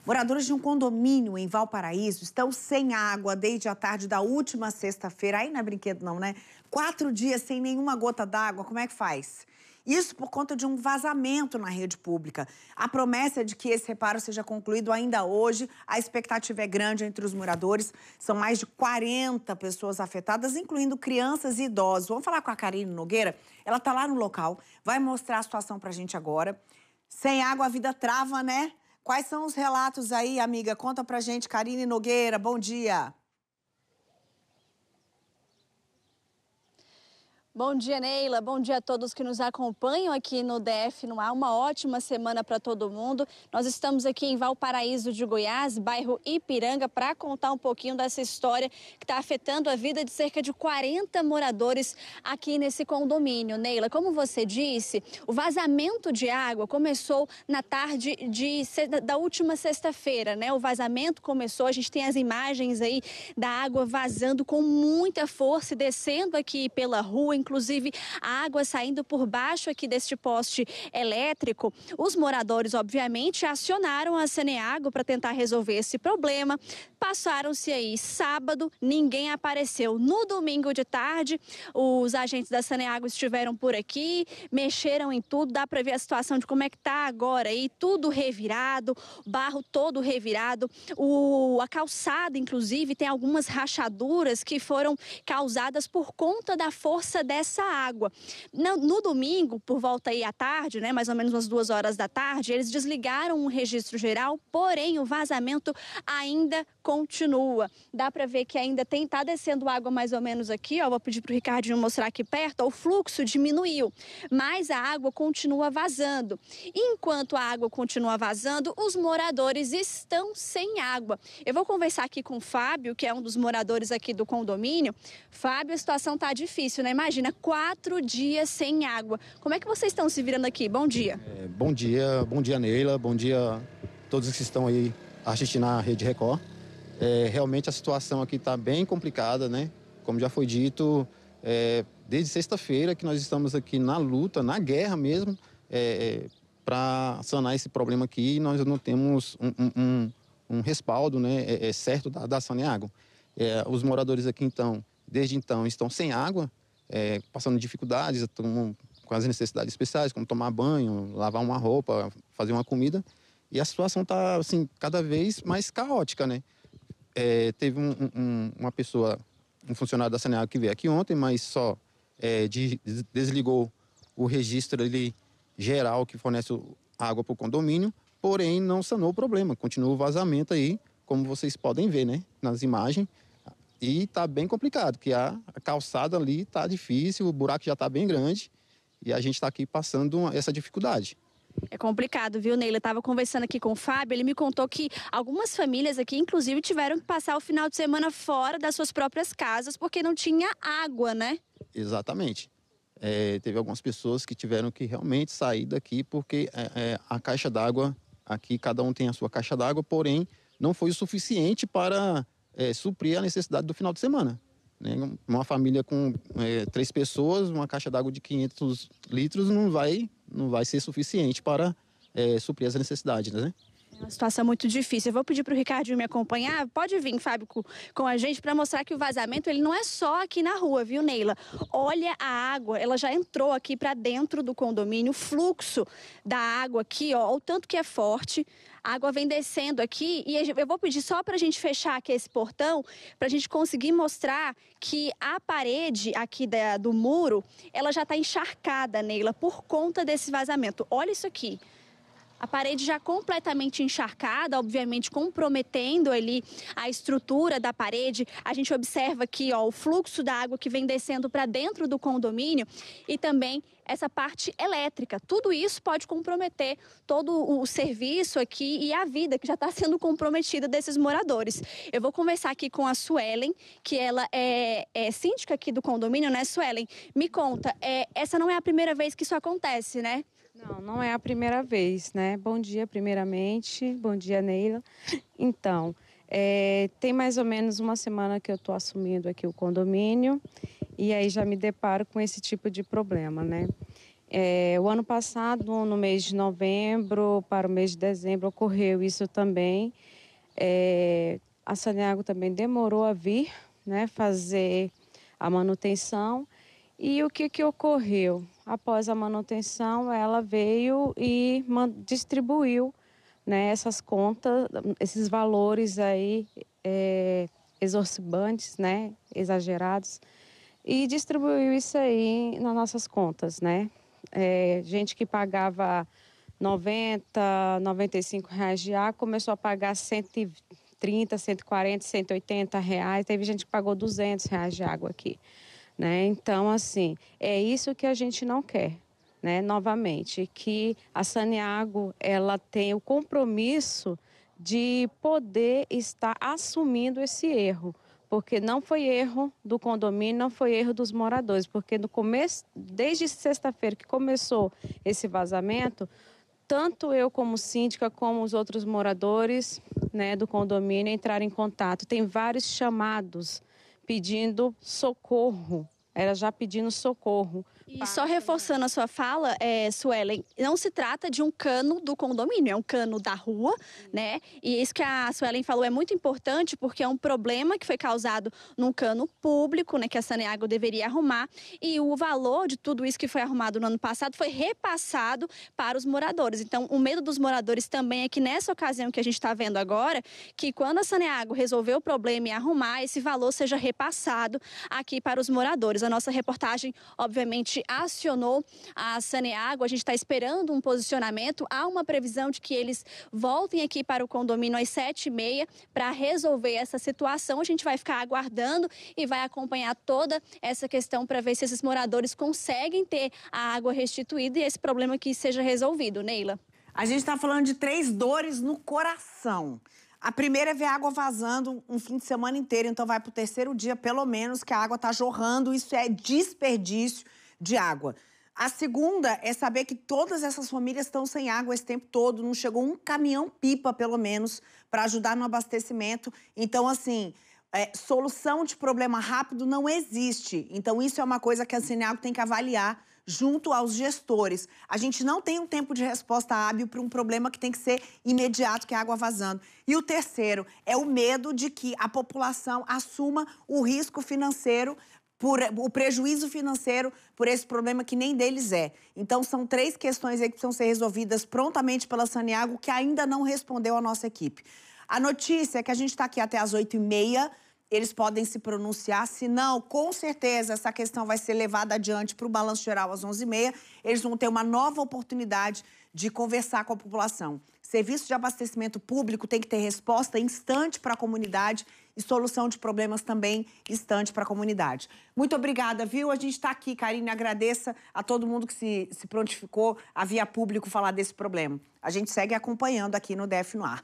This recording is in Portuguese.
Moradores de um condomínio em Valparaíso estão sem água desde a tarde da última sexta-feira. Aí não é brinquedo não, né? 4 dias sem nenhuma gota d'água, como é que faz? Isso por conta de um vazamento na rede pública. A promessa é de que esse reparo seja concluído ainda hoje. A expectativa é grande entre os moradores. São mais de 40 pessoas afetadas, incluindo crianças e idosos. Vamos falar com a Karine Nogueira? Ela está lá no local, vai mostrar a situação pra gente agora. Sem água a vida trava, né? Quais são os relatos aí, amiga? Conta pra gente, Karine Nogueira, bom dia. Bom dia, Neila. Bom dia a todos que nos acompanham aqui no DF no Ar. Uma ótima semana para todo mundo. Nós estamos aqui em Valparaíso de Goiás, bairro Ipiranga, para contar um pouquinho dessa história que está afetando a vida de cerca de 40 moradores aqui nesse condomínio. Neila, como você disse, o vazamento de água começou na tarde da última sexta-feira, né? O vazamento começou, a gente tem as imagens aí da água vazando com muita força e descendo aqui pela rua, inclusive a água saindo por baixo aqui deste poste elétrico. Os moradores, obviamente, acionaram a Saneago para tentar resolver esse problema. Passaram-se aí sábado, ninguém apareceu. No domingo de tarde, os agentes da Saneago estiveram por aqui, mexeram em tudo, dá para ver a situação de como é que tá agora aí, tudo revirado, barro todo revirado. A calçada, inclusive, tem algumas rachaduras que foram causadas por conta da força dessa água. No domingo, por volta aí à tarde, né, mais ou menos umas 2 horas da tarde, eles desligaram o registro geral, porém o vazamento ainda continua. Dá para ver que ainda tá descendo água mais ou menos aqui, ó, vou pedir para o Ricardinho mostrar aqui perto, ó, o fluxo diminuiu, mas a água continua vazando. Enquanto a água continua vazando, os moradores estão sem água. Eu vou conversar aqui com o Fábio, que é um dos moradores aqui do condomínio. Fábio, a situação tá difícil, né? Imagina, 4 dias sem água. Como é que vocês estão se virando aqui? Bom dia. Bom dia Neila, bom dia a todos que estão aí assistindo a Rede Record. Realmente a situação aqui está bem complicada, né? Como já foi dito, desde sexta-feira que nós estamos aqui na luta, na guerra mesmo, para sanar esse problema aqui. Nós não temos um respaldo, né, certo da Saneago. Os moradores aqui, desde então, estão sem água, passando dificuldades, estão com as necessidades especiais, como tomar banho, lavar uma roupa, fazer uma comida. E a situação está, assim, cada vez mais caótica, né? Teve uma pessoa, um funcionário da Saneago que veio aqui ontem, mas só desligou o registro ali, geral que fornece água para o condomínio, porém não sanou o problema. Continua o vazamento aí, como vocês podem ver, né, nas imagens. E tá bem complicado, que a calçada ali tá difícil, o buraco já tá bem grande e a gente tá aqui passando essa dificuldade. É complicado, viu, Neila? Eu estava conversando aqui com o Fábio, ele me contou que algumas famílias aqui, inclusive, tiveram que passar o final de semana fora das suas próprias casas porque não tinha água, né? Exatamente. Teve algumas pessoas que tiveram que realmente sair daqui porque a caixa d'água, aqui cada um tem a sua caixa d'água, porém não foi o suficiente para suprir a necessidade do final de semana. Né? Uma família com 3 pessoas, uma caixa d'água de 500 litros não vai ser suficiente para suprir as necessidades, né? É uma situação muito difícil. Eu vou pedir para o Ricardinho me acompanhar. Pode vir, Fábio, com a gente para mostrar que o vazamento ele não é só aqui na rua, viu, Neila? Olha a água, ela já entrou aqui para dentro do condomínio. O fluxo da água aqui, ó, o tanto que é forte. A água vem descendo aqui e eu vou pedir só para a gente fechar aqui esse portão, para a gente conseguir mostrar que a parede aqui do muro, ela já está encharcada, Neila, por conta desse vazamento. Olha isso aqui. A parede já completamente encharcada, obviamente comprometendo ali a estrutura da parede. A gente observa aqui, ó, o fluxo da água que vem descendo para dentro do condomínio e também essa parte elétrica. Tudo isso pode comprometer todo o serviço aqui e a vida que já está sendo comprometida desses moradores. Eu vou conversar aqui com a Suelen, que ela é síndica aqui do condomínio, né, Suelen? Me conta, essa não é a primeira vez que isso acontece, né? Não é a primeira vez, né? Bom dia, primeiramente. Bom dia, Neila. Então, tem mais ou menos uma semana que eu estou assumindo aqui o condomínio e aí já me deparo com esse tipo de problema, né? O ano passado, no mês de novembro para o mês de dezembro, ocorreu isso também. A Saneago também demorou a vir, né, fazer a manutenção. E o que ocorreu? Após a manutenção, ela veio e distribuiu, né, essas contas, esses valores aí exorbitantes, né, exagerados, e distribuiu isso aí nas nossas contas, né? Gente que pagava 90, 95 reais de água começou a pagar 130, 140, 180 reais. Teve gente que pagou 200 reais de água aqui, né? Então, assim, é isso que a gente não quer, né? Novamente, que a Saneago, ela tem o compromisso de poder estar assumindo esse erro. Porque não foi erro do condomínio, não foi erro dos moradores. Porque no começo, desde sexta-feira que começou esse vazamento, tanto eu como síndica, como os outros moradores, né, do condomínio entraram em contato. Tem vários chamados pedindo socorro. Era já pedindo socorro. E só reforçando a sua fala, Suelen, não se trata de um cano do condomínio, é um cano da rua, né? E isso que a Suelen falou é muito importante porque é um problema que foi causado num cano público, né? Que a Saneago deveria arrumar. E o valor de tudo isso que foi arrumado no ano passado foi repassado para os moradores. Então, o medo dos moradores também é que nessa ocasião que a gente está vendo agora, que quando a Saneago resolver o problema e arrumar, esse valor seja repassado aqui para os moradores. A nossa reportagem, obviamente, acionou a Saneago, a gente está esperando um posicionamento. Há uma previsão de que eles voltem aqui para o condomínio às 7h30 para resolver essa situação. A gente vai ficar aguardando e vai acompanhar toda essa questão para ver se esses moradores conseguem ter a água restituída e esse problema que seja resolvido. Neila. A gente está falando de 3 dores no coração. A primeira é ver a água vazando um fim de semana inteiro, então vai para o 3º dia, pelo menos, que a água está jorrando. Isso é desperdício de água. A segunda é saber que todas essas famílias estão sem água esse tempo todo. Não chegou um caminhão-pipa, pelo menos, para ajudar no abastecimento. Então, assim, solução de problema rápido não existe. Então, isso é uma coisa que a Saneago tem que avaliar junto aos gestores. A gente não tem um tempo de resposta hábil para um problema que tem que ser imediato, que é a água vazando. E o terceiro é o medo de que a população assuma o risco financeiro, o prejuízo financeiro por esse problema que nem deles é. Então, são 3 questões aí que precisam ser resolvidas prontamente pela Saneago, que ainda não respondeu à nossa equipe. A notícia é que a gente está aqui até às 8h30, eles podem se pronunciar, se não, com certeza essa questão vai ser levada adiante para o Balanço Geral às 11h30. Eles vão ter uma nova oportunidade de conversar com a população. Serviço de abastecimento público tem que ter resposta instante para a comunidade e solução de problemas também instante para a comunidade. Muito obrigada, viu? A gente está aqui, Karine, agradeça a todo mundo que se prontificou a via público falar desse problema. A gente segue acompanhando aqui no DF no Ar.